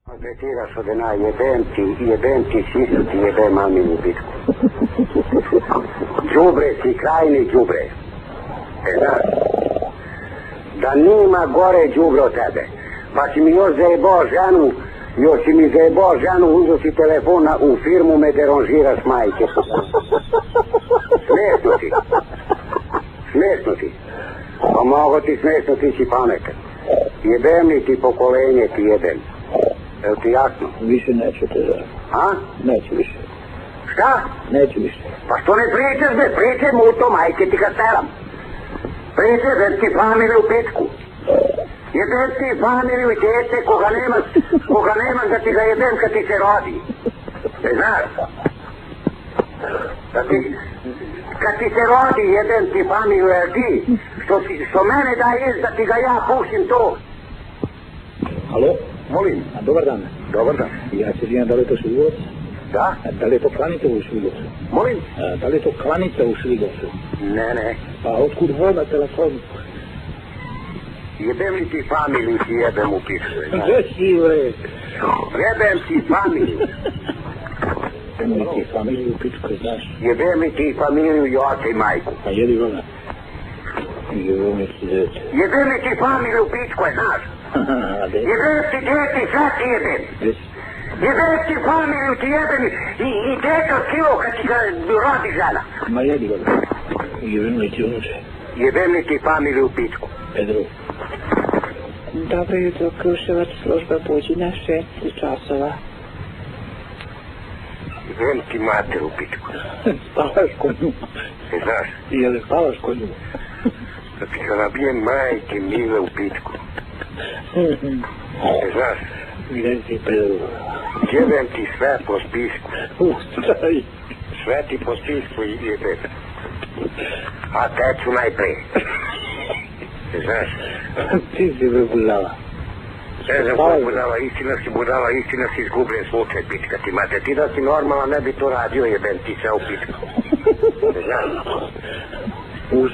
Maltretiraš od jedna, jebem ti sisu ti jebem maminu bitku. Đubre si, krajni đubre. Znaš, da nima gore đubre od tebe. Pa si mi još zajebao ženu, uzeo si telefon u firmu, me deranžiraš majke. Smešno ti. Pa mogo ti smešno, ti si pametan. Jebem li ti pokolenje ti jebem. Evo ti jasno? Više neću te da. A? Neću više. Šta? Neću više. Pa što ne pričaš me? Pričaj mu to, majke ti ga teram. Pričaj da ti familiju pitku. Jebem ti familiju i djece koga nemaš da ti ga jebem kad ti se rodi. Znaš? Kad ti se rodi jebem ti familiju, jer ti što mene daješ da ti ga ja pušim to. Alo? Molim. Dobar dan. Dobar dan. Ja se zvijem, da li je to Švigovac? Da? Da li je to klanica u Švigovcu? Molim? Da li je to klanica u Švigovcu? Ne. Pa otkud voj na telefonu? Jebem li ti familiju ti jebem u piču? Gdje si, bre? Jebem ti familiju. Jebem li ti familiju u pičku, znaš? Jebem li ti familiju i oca i majku? Pa jedi vona. Jebem li ti dete. Jebem li ti familiju u pičku, znaš? Jebem ti dete, sad ti jebem. Jebem ti familiju ti jebem i dete od kilo kad ti ga rodi žena. Ma jedi vona. Jebem li ti unuče. Jebem li ti familiju u pičku? Pedro. Dobro jutro, Kruševac, služba buđenja, 6 časova. Jebem ti mater u pičku. Spavaš ko nju. Znaš? Je li spavaš ko nju? Da ti ga nabijem majke mile u pičku. Znaš? Gdje si, Pedro? Jebem ti sve po spisku. Staj. Sve ti po spisku i jebem. A teću najpre. Znaš? Ti si bre budala. Ne znam ko budala, istina si izgubljen slučaj, pička ti mate. Ti da si normalan ne bi to radio, jebem ti sve u pičku. Znaš?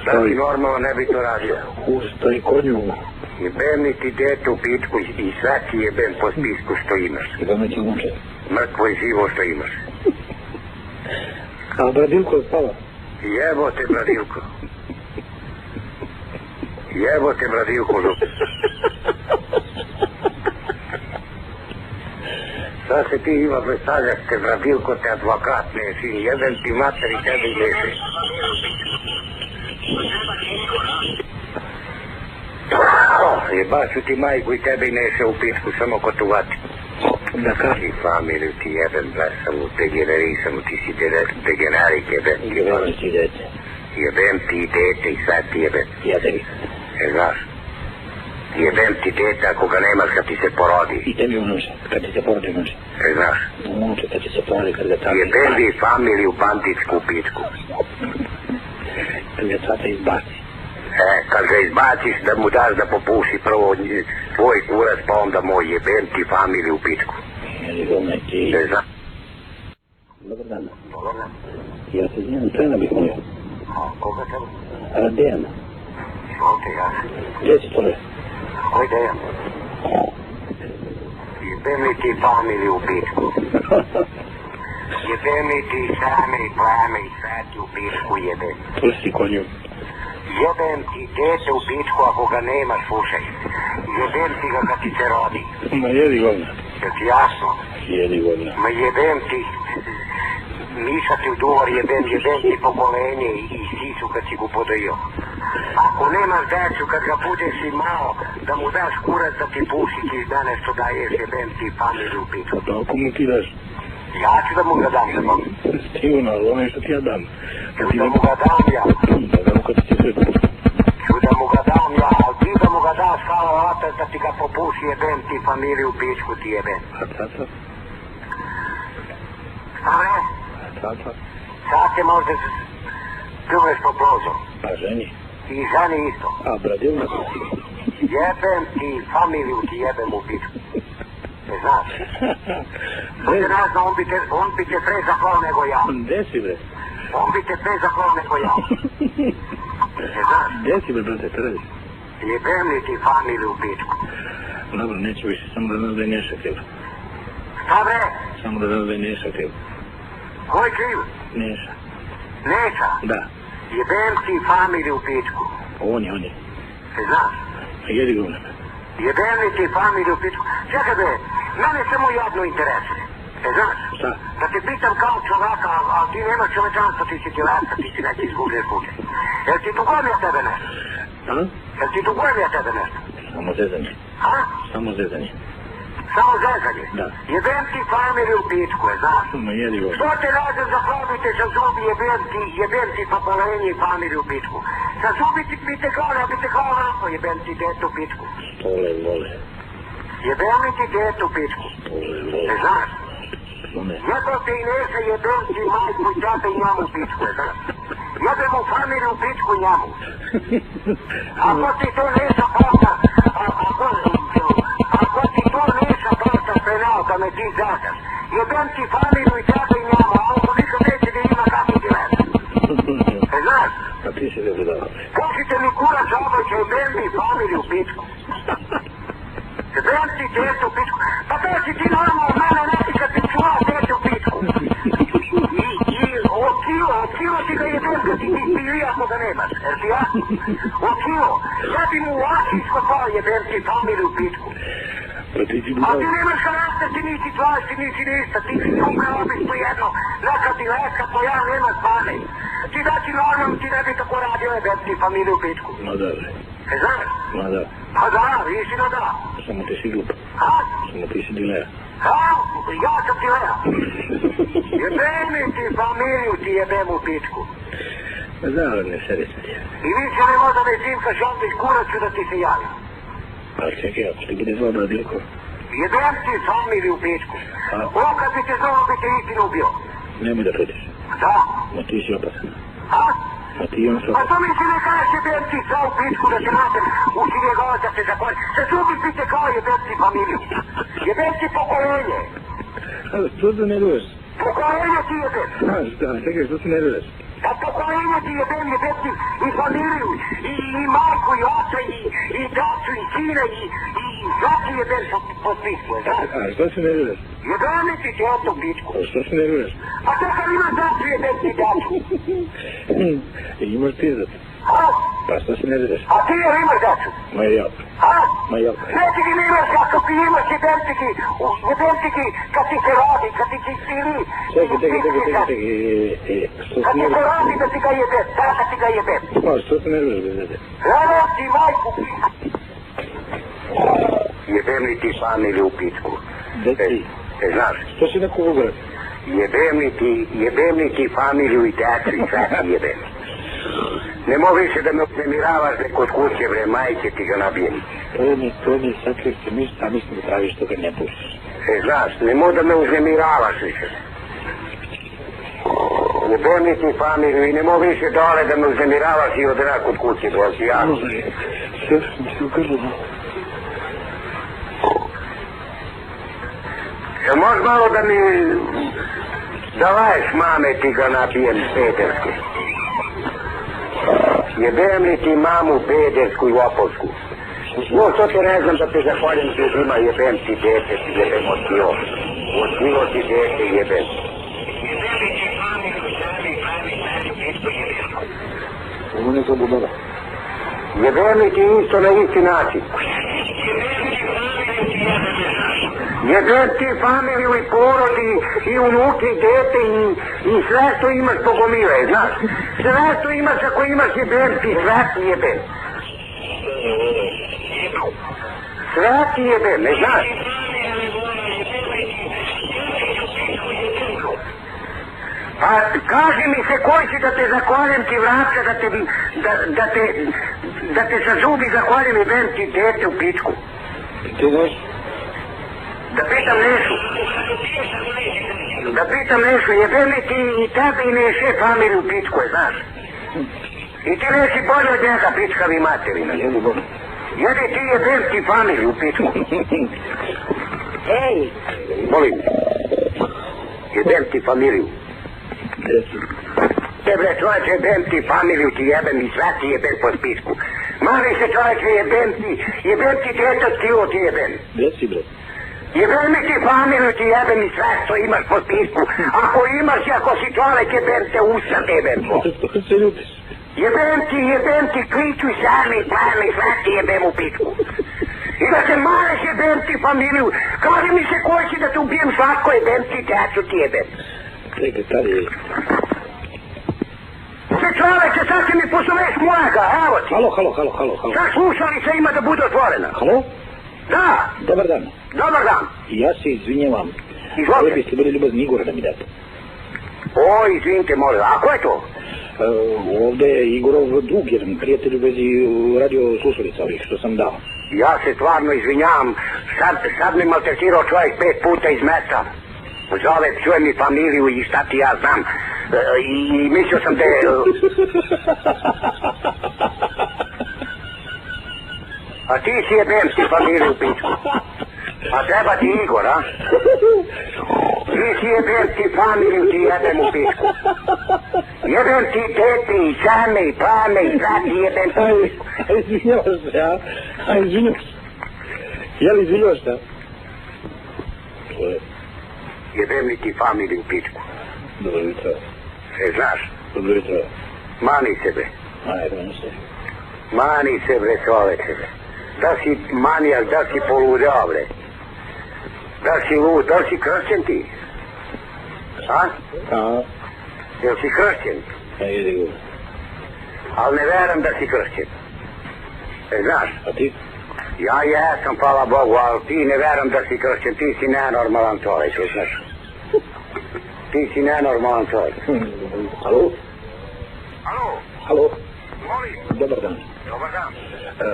Da si normalan ne bi to radio. Ustaj konju. Jebem li ti dete u pičku i sve ti jebem po spisku što imaš. Jebem ti unuče. Mrtvo i živo što imaš. A Bradilko je spala? Jebote, Bradilko. Jebote, Bradilko, žup. Sad se ti ima predstavljaš te, Bradilko, te advokat, ne si, jebem ti mater i tebe i neše. Jebaću ti majku i tebe i neše u pičku, samo ko tu vati. Da kaži. Ti familiju ti jebem, blesamu, degenerisamu, ti si degenerik, jebem. Jebem ti dete. Jebem ti dete i sad ti jebem. Jebem. Znaš? Jebem ti dete ako ga nemaš kad ti se porodi. I tebi unuče, kad ti se porodi unuče. Znaš? Unuče, kad ti se porodi, kad ga tata... Jebem ti familiju bandičku pičku. Kad ga tata izbaci. Kad ga izbaciš da mu daš da popuši prvo tvoj kurac pa onda moj, jebem ti familiju pičku. Jebem ti... Znaš? Dobar dan. Dobar dan. Ja se znam, trena bih molio. Koga treba? Dejan. Izvolite, ja. Gdje si tole? Koji Dejan? Jebem li ti familiju pičku? Jebem li ti same i plame i sve ti u pičku jebem? Tu si konju. Jebem ti dete u pičku ako ga nemaš, slušaj. Jebem ti ga kad ti se rodi. Ma jedi govna. Je ti jasno? Jedi govna. Ma jebem ti, miša ti u duvar, jebem ti pokolenje i sisu kad si go podojio. Ako nemaš decu kad ga budeš imao, da mu daš kurac da ti puši ti dane što daješ, jebem ti familiju u pičku. Pa ako mu ti daš? Ja ću da mu ga dam, da mogu. Sigurno, ali ono je što ti ja dam. Ću da mu ga dam ja. Da dam kad ti sve pusti. Ću da mu ga dam ja, ali ti da mu ga daš kao otac da ti ga popuši, jebem ti familiju u pičku ti jebem. A tata? Šta ne? A tata? Sad te možda pljuješ po prozor. A ženi? I ženi isto. A Bradilna? Jebem ti familiju ti jebem u pičku. Ne znaš? To te ne zna, on bi te pre zaklao nego ja. Gde si bre? On bi te pre zaklao nego ja. Ne znaš? Gde si bre, brate, tredi? Jebem li ti familiju u pičku? Dobro, neću više, samo da znaš da je Neša kriva. Šta bre? Samo da zove Neša kriv. Ko je kriv? Neša. Neša? Da. Jebem ti familiju u pičku. On je. Se znaš? Jedi ga u nebe. Jebem li ti familiju u pičku? Čekaj bre, mene samo jedno interesuje. Se znaš? Šta? Da te pitam kao čovjeka, ali ti nemaš čovečanstva, ti si tjelaka, ti si neki izgubljen slučaj. Jel ti dugujem ja tebe nešto? A? Jel ti dugujem ja tebe nešto? Samo zezanje. A? Samo zezanje. Samo zezanje? Da. Jebem ti familiju u pičku, je znaš? Ma jedi ga u Što te razem za probite sa zubi, jebem ti pokolenje i familiju u pičku. Sa zubi ti pite gore, a bite kao ovako, jebem ti dete u pičku. Stole vole. Jebem li ti dete u pičku? Stole vole. Ne znaš? One. Jebem ti i Neša, jebem ti majku i tate i njamu u pičku, je znaš? Jebem u familiju u pičku i njamu. Ako ti to Neša plata, ako ti to Neša plata penal da me ti zadaš, jebem ti familiju i tate i njamu, a ovo nikad neće da ima kakvi ti veze. Ne znaš? Pa ti si dobro dao. Kažite mi kurac oboće, jebem mi familiju u pičku. Jebem ti dete u pičku. Pa to si ti normalno mene neki kad ti čuva dete u pičku. I okilo ti ga jebem kad ti pili ako ga nemaš. Jer ti jasno? Okilo. Ja bi mu u oči iskopao jebem ti familiju u pičku. Pa ti si A budala. ti nemaš karakter, ti nisi tvaš, ti nisi ništa, ti si umreo bi po jedno, neka ti leska, po ja nema spane. Ti da ti normalno, ti ne bi tako radio jebem ti familiju u pičku. Ma da, bre. E znaš? Ma da. Pa da, visi da da. Samo ti si glup. A? Samo ti si dileja. A? Ja sam ti lea. Jebem mi ti familiju, ti jebem u pičku. Ma da, ali ne sedi se. I više ne možda me zimkaš ovdje kuraću da ti se javim. Ali čekaj, ako ti bude zvao Bradilko. Jebem ti familiju u pičku. A? Ovo kad bi te znao bi te istinu ubio. Nemoj da trudiš. Da. Ma ti si opasan. A? Ma ti on se Pa opasan. to mi si ne kažeš jebem ti sva u pičku da se natem u sinjegovac da se zapori. Se zubi pite kao jebem ti familiju. Jebem ti pokolenje. Što se ne ruješ? Pokolenje ti jebem. Šta, čekaj, što se ne ruješ? Pa pokolenje ti jebem ti i familiju, i majku, i oca, i dacu, i sina, i svaki jebem po spisku, znaš? A što se ne ruješ? Jebem ti djeto u pičku. A što se ne ruješ? A to kad imaš dacu jebem ti dacu. Imaš pizat. A? Pa što se ne ruješ? A ti jel imaš dacu? Ma ja. A? Ma ja. Ne ti ne imaš kako ti imaš jebem ti kad ti se rodi, kad ti ili... Čekaj. Što Kad se ti ne se ruješ? rodi da ti ga jebem, tada ti ga jebem. Ma što se ne ruješ, bez veze? Rano ti majku. Jebem li ti familiju u pičku? Deci. Znaš? Što si neko ugrat? Jebem li ti familiju i dacu i sve ti jebem. Ne mogu više da me uznemiravaš kod kuće, bre, majke ti ga nabijem. To mi je sakrište, ništa, mislim da praviš što ga ne pušiš. Znaš, ne mogu da me uznemiravaš više. Jebem li ti familiju i ne mogu više dole da me uznemiravaš i odra kod kuće, bre, ti ja. Sve mi se ugrlo. Jel možeš malo da mi davaješ mame ti ga napijem pederski? Jebem li ti mamu pedersku i opovsku? No, što te ne znam da te zahvaljem ljudima, jebem ti dete, ti jebem od kilo. Od kilo ti dete jebem. Jebem li ti familiju sami, isto jebem. Ovo ne sam budala. Jebem li ti isto na isti način? Jebem ti familiju i porodi i unuke i dete i sve što imaš pogomile, znaš? Sve što imaš ako imaš jebem ti, sve ti jebem. Sve ti jebem, ne znaš? A kaži mi se koji si da te zahvalim ti vraća, da te sa zubi zahvalim jebem ti dete u pičku. Ti znaš? Da pitam Nešu, jebem li ti i tebe i Neše familiju u pičku, znaš? I ti nesi bolje od njega, pičkavi materina. Jedi bolje. Jedi ti jebem ti familiju u pičku. Ej! Molim. Jebem ti familiju. Deci. Bre, čovječe, jebem ti familiju, ti jebem i sve ti jebem po spisku. Mali se čovječe, jebem ti dete, ti jebem. Deci, bre. Jebem mi ti familiju, ti jebem mi sve što imaš po spisku. Ako imaš i ako si čovek, jebem te usta tebenko. Što se ljutiš? Jebem ti, kliču i sami, pami, sve ti jebem u pičku. I da se mareš, jebem ti familiju. Kaži mi se koji si da te ubijem slatko, jebem ti, tecu ti jebem. Čekaj, tad je... Sve čoveče, sad će mi posloveš mojega, evo ti. Halo. Sad slušalica ima da bude otvorena. Halo? Da, Dobar dan. dobar dan. Ja se izvinjavam. Izvolite. Ali biste bili ljubazni Igora da mi date. O, izvinite, molim, a ko je to? Ovde je Igorov drug, jedan prijatelj u vezi radio slušalica ovih što sam dao. Ja se stvarno izvinjavam, sad me maltretirao čovjek 5 puta iz mesta. Zove, čuje mi familiju i šta ti ja znam. I mislio sam da je... A ti si jebem ti familiju u pičku. A treba ti Igor, a? Ti si jebem ti familiju, ti jebem u pičku. Jebem ti teti, same, pame, sad ti jebem ti u pičku. Izvinjavaš se, a? Izvinjavaš se. Jel izvinjavaš se? Jebem li ti familiju u pičku. Dobro jutro. E, znaš, Dobro jutro. mani se bre. Mani se bre čoveče bre. Da si manijak, da si poludeo bre. Da si lud, da si kršćen ti? A? A? Jel si kršćen? Jedi go. Ali ne verujem da si kršćen. E, znaš, A ti? ja jesam, hvala Bogu, ali ti ne verujem da si kršćen, ti si nenormalan čovjek, znaš. Ti si nenormalan čovjek. Halo? Alo, Halo? molim, Dobar dan. dobar dan.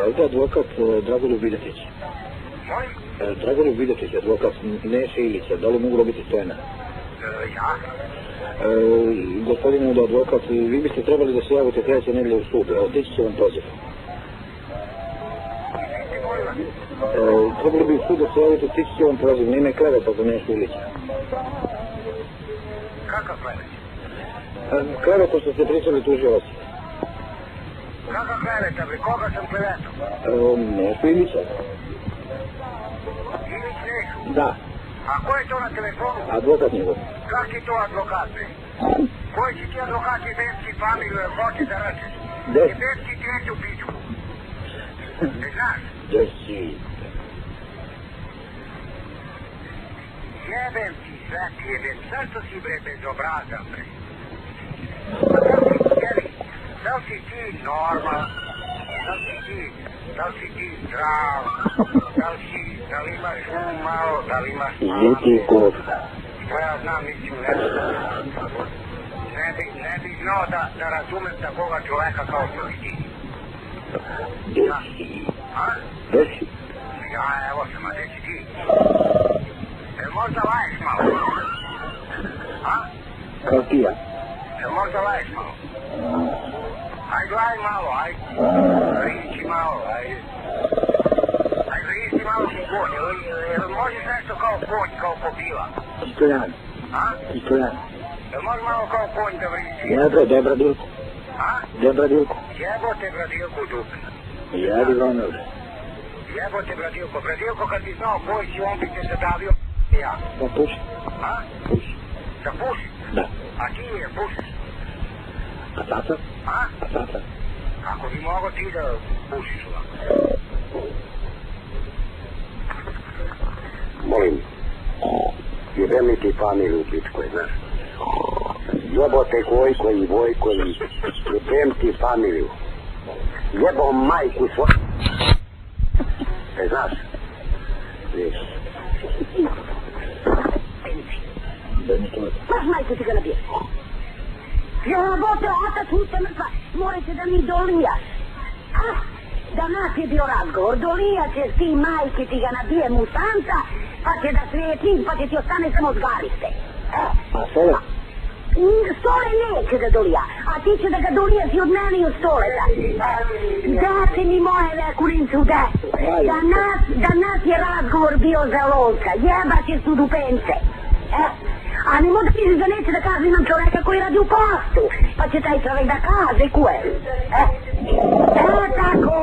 Ovdje advokat Dragoljub Videtić. Molim, Dragoljub Videtić, advokat Neše Ilića. Da li mogu dobiti Stojana? ja? Gospodine advokat, vi biste trebali da se javite sljedeće nedelje u sud. Dići će vam poziv. Trebali bi u sud da se javite, stići će vam poziv. Na ime kleveta za Nešu Ilića. Kakav klevet? Kleveta što ste pričali tužilac. Kakav kleveta bre, koga sam klevetao? Nešu Ilića. Ilić Nešu? Da, A ko je to na telefonu? advokat njegov. Kak je to advokat bre? Koji si ti advokat jebem ti familiju, jel hoće da rečeš? Gde? Jebem ti treću pičku. Ne znaš? Gde si? Jebem ti, sve ti jebem. Zašto si bre bezobrazan bre? Da li si ti normalan? Da li si ti zdrav? Da li imaš malo? Da li imaš malo? Žuti kod. To ja znam, mislim, ne bi znao da razumem takoga čoveka kao što si ti. Gde si? A? Gde si? Ja, evo sam, a gde si ti? Možda laješ malo? A? Kao ti ja? Možda laješ malo? Ajde laj malo, ajde. Riči malo, ajde. Ajde riči malo si konj, možeš nešto kao konj, kao pobila? Stojan. A? Stojan. Može malo kao konj da vriči? Daj bradilku. A? Daj bradilku. Jebote bradilku dupna. Jadi Ronald. Jebote bradilko kad bi znao koji si, on bi te zadavio ja. Pa puši. A? Puši. Da puši? Da. A ti je pušiš? A tata? A? A tata? Kako bi mogo ti da pušiš ovako? Molim, jebem li ti familiju u pičkoj, znaš? Jebote Gojko i Vojko i jebem ti familiju. Jebo majku svoju. E, znaš? Viš. Da mi to... Baš majku ti ga nabije. Jebote, otac usta mrtva, morate da mi dolijaš. Ah, danas je bio razgovor, dolijat ćeš ti majke ti ga nabije musanca, pa će da svijetli, pa će ti ostane samo zgariste. A Sole? Stole neće da dolija, a ti će da ga dolijaš i od mene i od stoleta. Date mi moje vekulince u desu. Danas je razgovor bio za lovca, jebat će su dupence. A ne možda misliš da neće da kaže imam čoveka koji radi u postu, pa će taj čovek da kaže ko je. Tako,